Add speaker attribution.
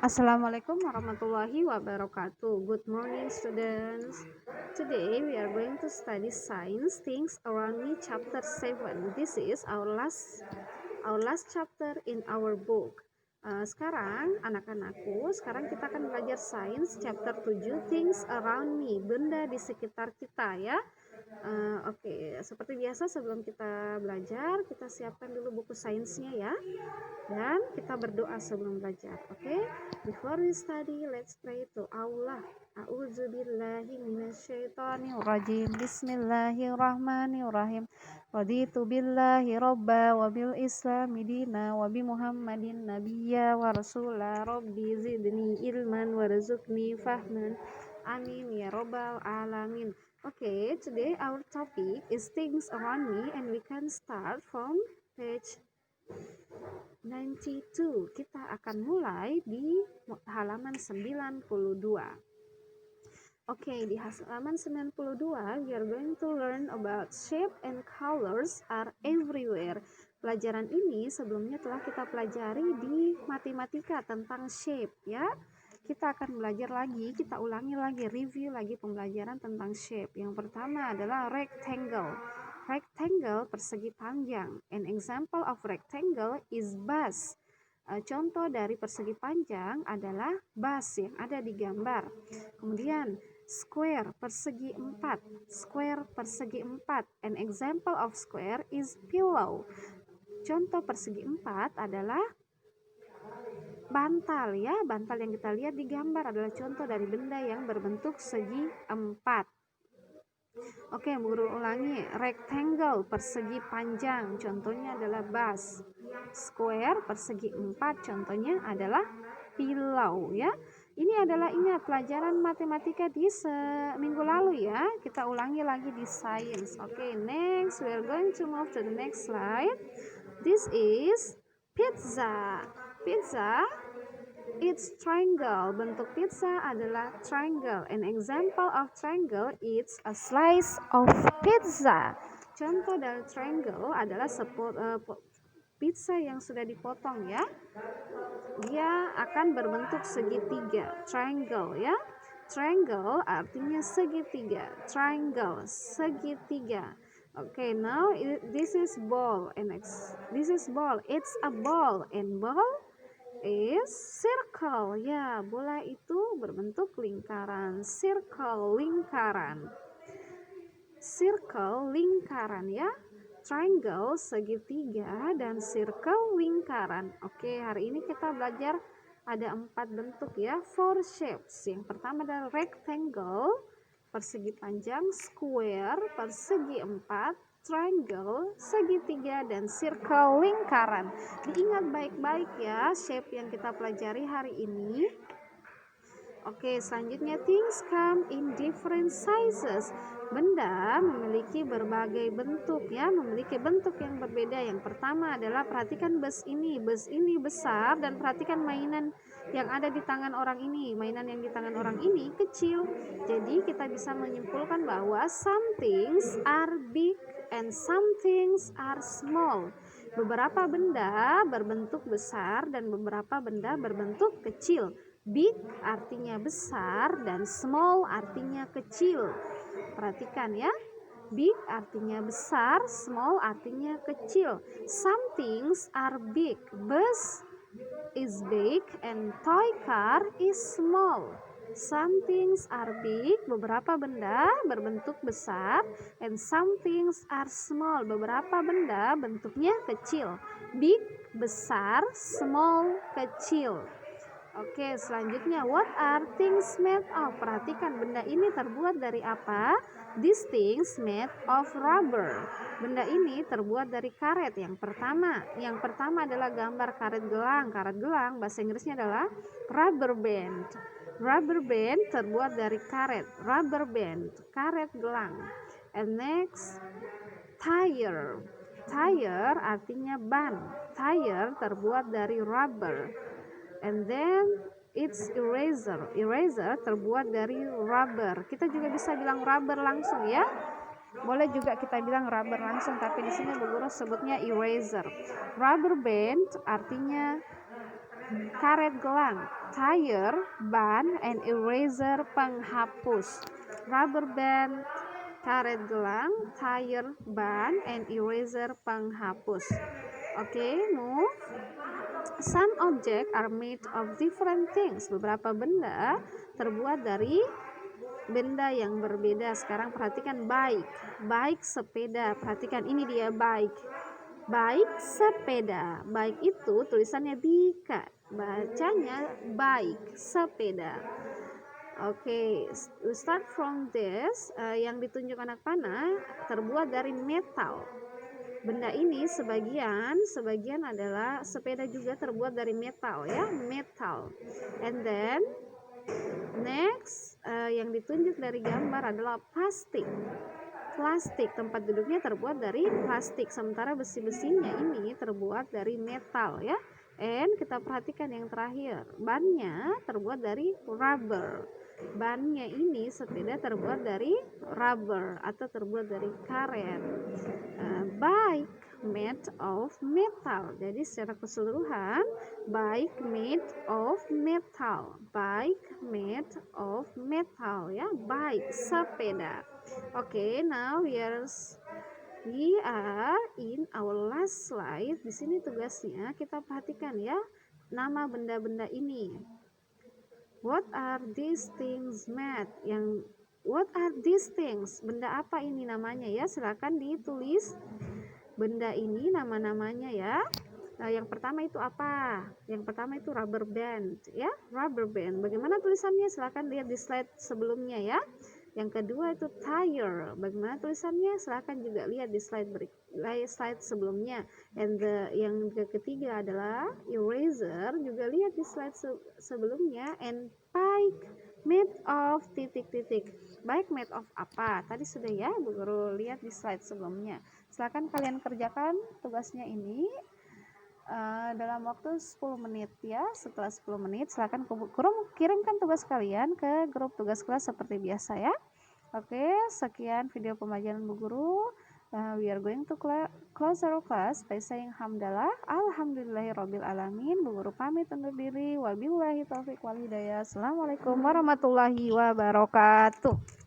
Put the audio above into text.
Speaker 1: Assalamualaikum warahmatullahi wabarakatuh. Good morning, students. Today we are going to study Science Things Around Me chapter 7. This is our last chapter in our book. Sekarang anak-anakku, sekarang kita akan belajar Science chapter 7 Things Around Me, benda di sekitar kita ya. Oke, seperti biasa sebelum kita belajar, kita siapkan dulu buku sainsnya ya. Dan kita berdoa sebelum belajar. Oke? Before we study, let's pray to Allah. A'udzubillahi minasyaitonirrajim. Bismillahirrahmanirrahim. Raditu billahi robba wa bil islami dina wa bi Muhammadin nabiyya wa rasula. Rabbi zidni ilman warzuqni fahman. Amin ya robbal alamin. Okay, today our topic is things around me and we can start from page 92. Kita akan mulai di halaman 92. Okay, di halaman 92 we are going to learn about shape and colors are everywhere. Pelajaran ini sebelumnya telah kita pelajari di matematika tentang shape ya. Kita akan belajar lagi, kita ulangi lagi, review lagi pembelajaran tentang shape. Yang pertama adalah rectangle. Rectangle persegi panjang. An example of rectangle is bus. Contoh dari persegi panjang adalah bus yang ada di gambar. Kemudian square persegi empat. Square persegi empat. An example of square is pillow. Contoh persegi empat adalah bantal ya. Bantal yang kita lihat di gambar adalah contoh dari benda yang berbentuk segi empat. Oke, guru ulangi. Rectangle persegi panjang, contohnya adalah bus. Square persegi empat, contohnya adalah pillow ya. Ini adalah ingat pelajaran matematika di seminggu lalu ya. Kita ulangi lagi di science. Oke, next we are going to move to the next slide. This is pizza. Pizza, it's triangle. Bentuk pizza adalah triangle. An example of triangle is a slice of pizza. Contoh dari triangle adalah pizza yang sudah dipotong ya. Dia akan berbentuk segitiga. Triangle ya. Triangle artinya segitiga. Triangle, segitiga. Okay, now this is ball. This is ball. It's a ball. And ball is circle. Ya, bola itu berbentuk lingkaran. Circle, lingkaran. Circle, lingkaran ya. Triangle, segitiga, dan circle, lingkaran. Oke, hari ini kita belajar ada 4 bentuk ya. 4 shapes. Yang pertama adalah rectangle, persegi panjang, square, persegi empat, triangle, segitiga, dan circle, lingkaran. Diingat baik-baik ya shape yang kita pelajari hari ini. Oke, selanjutnya things come in different sizes. Benda memiliki berbagai bentuk ya, memiliki bentuk yang berbeda. Yang pertama adalah perhatikan bus ini besar, dan perhatikan mainan yang ada di tangan orang ini. Mainan yang di tangan orang ini kecil. Jadi kita bisa menyimpulkan bahwa some things are big and some things are small. Beberapa benda berbentuk besar dan beberapa benda berbentuk kecil. Big artinya besar dan small artinya kecil. Perhatikan ya. Big artinya besar, small artinya kecil. Some things are big. Bus is big and toy car is small. Some things are big, beberapa benda berbentuk besar, and some things are small, beberapa benda bentuknya kecil. Big, besar, small, kecil. Oke, selanjutnya what are things made of? Perhatikan benda ini terbuat dari apa? These things made of rubber. Benda ini terbuat dari karet. Yang pertama adalah gambar karet gelang. Karet gelang bahasa Inggrisnya adalah rubber band. Rubber band terbuat dari karet. Rubber band, karet gelang. And next, tire. Tire artinya ban. Tire terbuat dari rubber. And then it's eraser. Eraser terbuat dari rubber. Kita juga bisa bilang rubber langsung ya. Boleh juga kita bilang rubber langsung, tapi di sini Bu Guru sebutnya eraser. Rubber band artinya karet gelang, tire, ban, and eraser, penghapus. Rubber band, karet gelang, tire, ban, and eraser, penghapus. Okay, move. Some objects are made of different things. Beberapa benda terbuat dari benda yang berbeda. Sekarang perhatikan bike, bike sepeda. Perhatikan ini dia bike, bike sepeda. Bike itu tulisannya bika, bacanya bike sepeda. Oke, we start from this. Yang ditunjuk anak panah terbuat dari metal. Benda ini sebagian adalah sepeda juga terbuat dari metal ya, metal. And then next, yang ditunjuk dari gambar adalah plastik. Plastik, tempat duduknya terbuat dari plastik, sementara besi-besinya ini terbuat dari metal ya. And kita perhatikan yang terakhir, bannya terbuat dari rubber. Bannya ini sepeda terbuat dari rubber atau terbuat dari karet. Bike made of metal. Jadi secara keseluruhan bike made of metal. Bike made of metal ya, bike sepeda. Okay, now we are in our last slide. Di sini tugasnya kita perhatikan ya nama benda-benda ini. What are these things made? What are these things? Benda apa ini namanya ya? Silakan ditulis benda ini nama-namanya ya. Nah, yang pertama itu apa? Yang pertama itu rubber band ya, rubber band. Bagaimana tulisannya? Silakan lihat di slide sebelumnya ya. Yang kedua itu tire. Bagaimana tulisannya? Silakan juga lihat di slide sebelumnya. And yang ketiga adalah eraser. Juga lihat di slide sebelumnya. And bike made of titik-titik. Bike made of apa? Tadi sudah ya, Bu Guru lihat di slide sebelumnya. Silakan kalian kerjakan tugasnya ini dalam waktu 10 menit ya. Setelah 10 menit silakan kirimkan tugas kalian ke grup tugas kelas seperti biasa ya. Oke, sekian video pembelajaran Bu Guru. We are going to close our class by saying hamdalah, alhamdulillahirabbil alamin. Bu Guru pamit undur diri. Wabillahi taufik wal hidayah. Assalamualaikum warahmatullahi wabarakatuh.